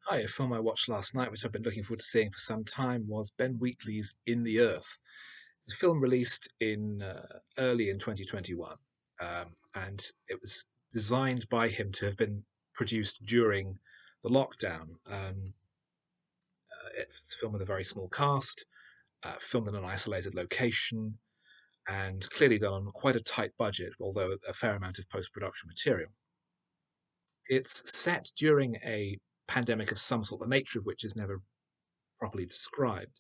Hi, a film I watched last night, which I've been looking forward to seeing for some time, was Ben Wheatley's In the Earth. It's a film released in early in 2021, and it was designed by him to have been produced during the lockdown. It's a film with a very small cast, filmed in an isolated location, and clearly done on quite a tight budget, although a fair amount of post-production material. It's set during a pandemic of some sort, the nature of which is never properly described.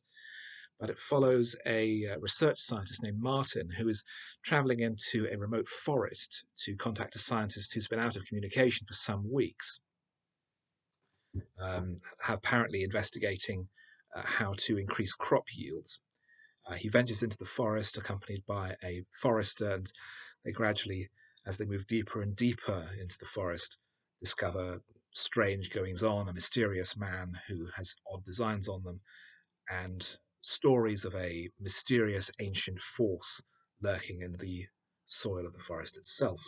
But it follows a research scientist named Martin who is traveling into a remote forest to contact a scientist who's been out of communication for some weeks, apparently investigating how to increase crop yields. He ventures into the forest accompanied by a forester, and they gradually, as they move deeper and deeper into the forest, discover strange goings on, a mysterious man who has odd designs on them, and stories of a mysterious ancient force lurking in the soil of the forest itself.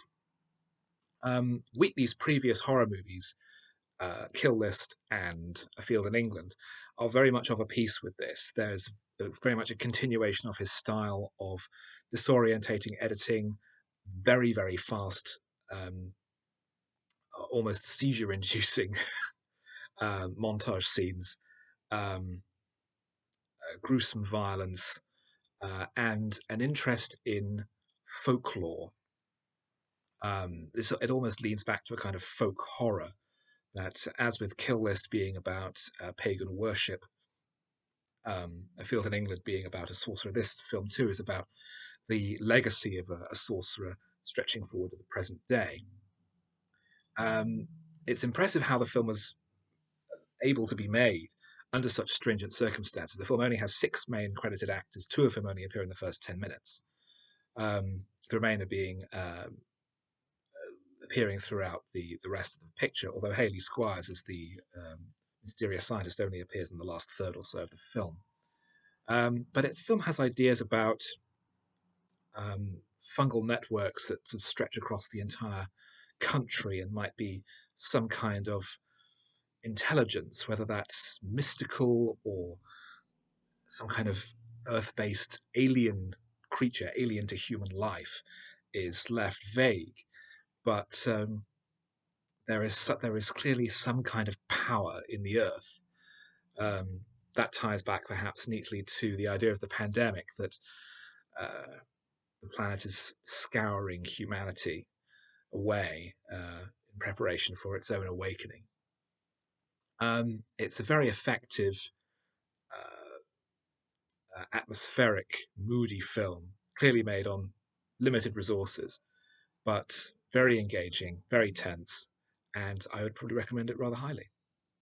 Wheatley's previous horror movies, Kill List and A Field in England, are very much of a piece with this. There's very much a continuation of his style of disorientating editing, very, very fast, um, almost seizure inducing montage scenes, um, gruesome violence, and an interest in folklore. It almost leans back to a kind of folk horror that, as with Kill List being about pagan worship, A Field in England being about a sorcerer, this film too is about the legacy of a sorcerer stretching forward to the present day. Um, it's impressive how the film was able to be made under such stringent circumstances. The film only has six main credited actors, two of whom only appear in the first 10 minutes. The remainder being appearing throughout the rest of the picture, although Hayley Squires as the mysterious scientist only appears in the last third or so of the film. But the film has ideas about fungal networks that sort of stretch across the entire country and might be some kind of intelligence, whether that's mystical or some kind of earth-based alien creature, alien to human life, is left vague. But there is clearly some kind of power in the earth. Um, that ties back perhaps neatly to the idea of the pandemic that the planet is scouring humanity away in preparation for its own awakening. It's a very effective, atmospheric, moody film, clearly made on limited resources, but very engaging, very tense, and I would probably recommend it rather highly.